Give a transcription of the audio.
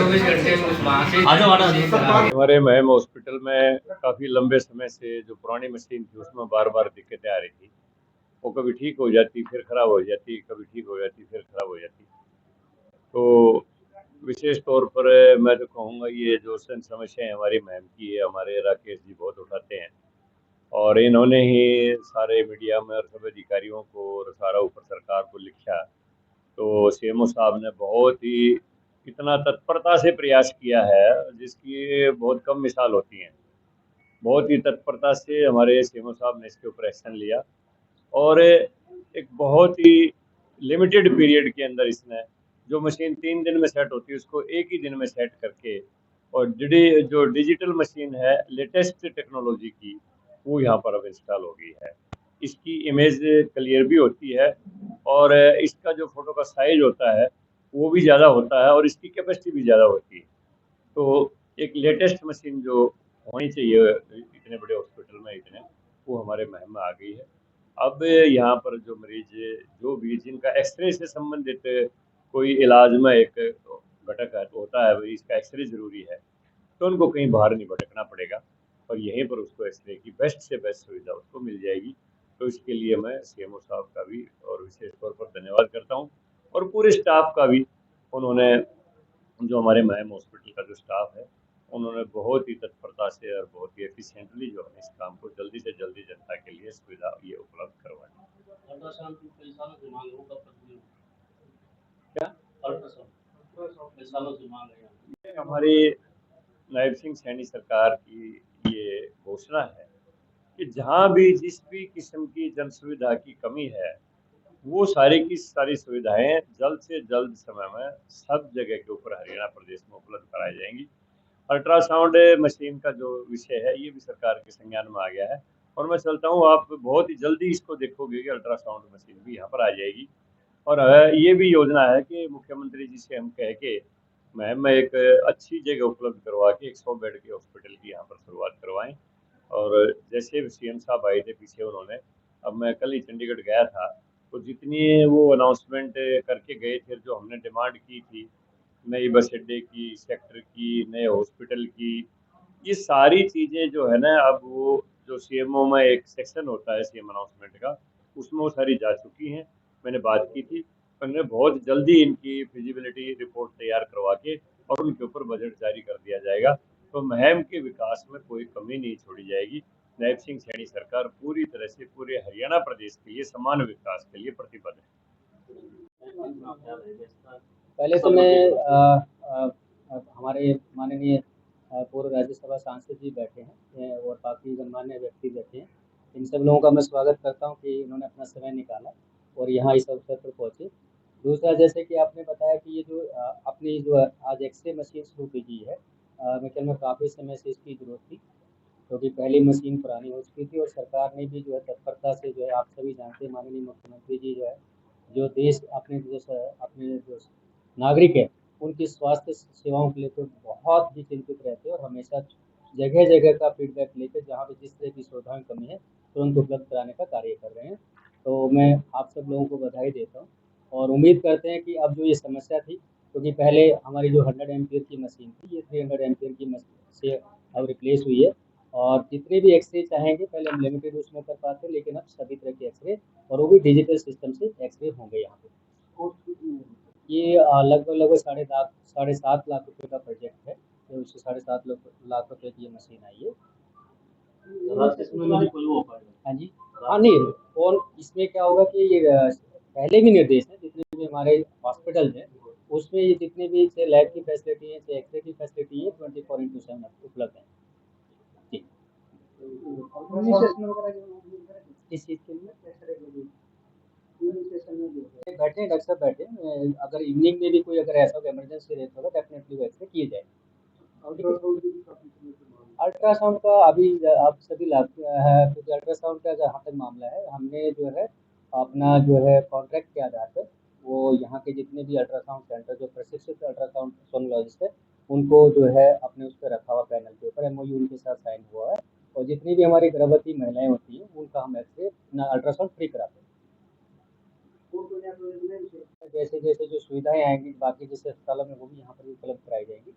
24 घंटे में उस वहाँ से हमारे महम हॉस्पिटल में काफ़ी लंबे समय से जो पुरानी मशीन थी उसमें बार बार दिक्कतें आ रही थी। वो कभी ठीक हो जाती फिर ख़राब हो जाती, कभी ठीक हो जाती फिर ख़राब हो जाती। तो विशेष तौर पर मैं तो कहूँगा ये जो समस्याएं हमारी महम की है, हमारे राकेश जी बहुत उठाते हैं और इन्होंने ही सारे मीडिया में और सब अधिकारियों को और सारा ऊपर सरकार को लिखा। तो सीएमओ साहब ने बहुत ही इतना तत्परता से प्रयास किया है जिसकी बहुत कम मिसाल होती हैं। बहुत ही तत्परता से हमारे सीएमओ साहब ने इसके ऊपर एक्शन लिया और एक बहुत ही लिमिटेड पीरियड के अंदर इसने जो मशीन 3 दिन में सेट होती है उसको एक ही दिन में सेट करके और जो डिजिटल मशीन है लेटेस्ट टेक्नोलॉजी की वो यहाँ पर अब इंस्टॉल हो गई है। इसकी इमेज क्लियर भी होती है और इसका जो फोटो का साइज होता है वो भी ज़्यादा होता है और इसकी कैपेसिटी भी ज़्यादा होती है। तो एक लेटेस्ट मशीन जो होनी चाहिए इतने बड़े हॉस्पिटल में इतने वो हमारे महम में आ गई है। अब यहाँ पर जो मरीज जो भी जिनका एक्सरे से संबंधित कोई इलाज में एक घटक होता है वही इसका एक्सरे ज़रूरी है तो उनको कहीं बाहर नहीं भटकना पड़ेगा और यहीं पर उसको एक्सरे की बेस्ट से बेस्ट सुविधा उसको मिल जाएगी। तो इसके लिए मैं सीएमओ साहब का भी और विशेष तौर पर धन्यवाद करता हूँ और पूरे स्टाफ का भी। उन्होंने जो हमारे महम हॉस्पिटल का जो स्टाफ है उन्होंने बहुत ही तत्परता से और बहुत ही एफिशिएंटली जो है इस काम को जल्दी से जल्दी जनता के लिए सुविधा ये उपलब्ध करवाई। क्या ये हमारी नायब सिंह सैनी सरकार की ये घोषणा है कि जहाँ भी जिस भी किस्म की जन सुविधा की कमी है वो सारी की सारी सुविधाएं जल्द से जल्द समय में सब जगह के ऊपर हरियाणा प्रदेश में उपलब्ध कराई जाएंगी। अल्ट्रासाउंड मशीन का जो विषय है ये भी सरकार के संज्ञान में आ गया है और मैं चलता हूँ आप बहुत ही जल्दी इसको देखोगे कि अल्ट्रासाउंड मशीन भी यहाँ पर आ जाएगी। और ये भी योजना है कि मुख्यमंत्री जी से हम कह के मैं एक अच्छी जगह उपलब्ध करवा के 100 बेड के हॉस्पिटल की यहाँ पर शुरुआत करवाएं। और जैसे सीएम साहब आए थे पीछे उन्होंने, अब मैं कल ही चंडीगढ़ गया था तो जितनी वो अनाउंसमेंट करके गए थे जो हमने डिमांड की थी नई बस अड्डे की, सेक्टर की, नए हॉस्पिटल की, ये सारी चीज़ें जो है ना अब वो जो सीएमओ में एक सेक्शन होता है सीएम अनाउंसमेंट का उसमें वो सारी जा चुकी हैं। मैंने बात की थी उन्होंने बहुत जल्दी इनकी फिजिबिलिटी रिपोर्ट तैयार करवा के और उनके ऊपर बजट जारी कर दिया जाएगा। तो महम के विकास में कोई कमी नहीं छोड़ी जाएगी। नायब सिंह सैनी सरकार पूरी तरह से पूरे हरियाणा प्रदेश के लिए समान विकास के लिए प्रतिबद्ध है। पहले तो मैं हमारे माननीय पूर्व राज्यसभा सांसद जी बैठे हैं और बाकी गणमान्य व्यक्ति बैठे हैं, इन सब लोगों का मैं स्वागत करता हूं कि इन्होंने अपना समय निकाला और यहाँ इस अवसर पर पहुँचे। दूसरा, जैसे कि आपने बताया कि ये जो अपनी जो आज एक्सरे मशीन शुरू की गई है, मेरे ख्याल में काफ़ी समय से इसकी जरूरत थी क्योंकि पहली मशीन पुरानी हो चुकी थी और सरकार ने भी जो है तत्परता से जो है, आप सभी जानते हैं माननीय मुख्यमंत्री जी जो है जो देश अपने जो नागरिक है उनकी स्वास्थ्य सेवाओं के लिए तो बहुत ही चिंतित रहते हैं और हमेशा जगह जगह का फीडबैक लेकर जहाँ पे जिस तरह की सुविधाओं की कमी है तुरंत उपलब्ध कराने का कार्य कर रहे हैं। तो मैं आप सब लोगों को बधाई देता हूँ और उम्मीद करते हैं कि अब जो ये समस्या थी क्योंकि पहले हमारी जो 100 एम्पियर की मशीन थी ये 300 एम्पियर की मशीन से अब रिप्लेस हुई है और जितने भी एक्सरे चाहेंगे पहले हम लिमिटेड उसमें कर पाते लेकिन अब सभी तरह के एक्सरे और वो भी डिजिटल सिस्टम से एक्सरे होंगे यहाँ पे। ये लगभग 7.5 लाख रुपए का प्रोजेक्ट है तो उससे 7.5 लाख रुपए की ये मशीन आई है। हाँ जी, हाँ नहीं, और इसमें क्या होगा कि ये पहले भी निर्देश है जितने भी हमारे हॉस्पिटल हैं उसमें ये जितने भी चाहे लैब की फैसिलिटी है चाहे एक्सरे की फैसिलिटी है 24/7 उपलब्ध है जी। इस चीज़ के लिए बैठे डॉक्टर साहब बैठे, अगर इवनिंग में भी कोई अगर ऐसा इमरजेंसी रहता होगा डेफिनेटली वो एक्सरे किए जाए। अल्ट्रासाउंड का अभी आप सभी लाभ है क्योंकि अल्ट्रासाउंड का जहाँ तक मामला है हमने जो है अपना जो है कॉन्ट्रैक्ट के आधार पर वो यहाँ के जितने भी अल्ट्रासाउंड सेंटर जो प्रशिक्षित अल्ट्रासाउंड सोनोलॉजिस्ट है उनको जो है अपने उस पर रखा हुआ पैनल के ऊपर एमओयू उनके साथ साइन हुआ है और जितनी भी हमारी गर्भवती महिलाएं होती हैं उनका हम एक्सरे अल्ट्रासाउंड फ्री कराते हैं। जैसे जैसे जो सुविधाएं आएंगी बाकी जैसे अस्पतालों में वो भी यहाँ पर भी उपलब्ध कराई जाएंगी।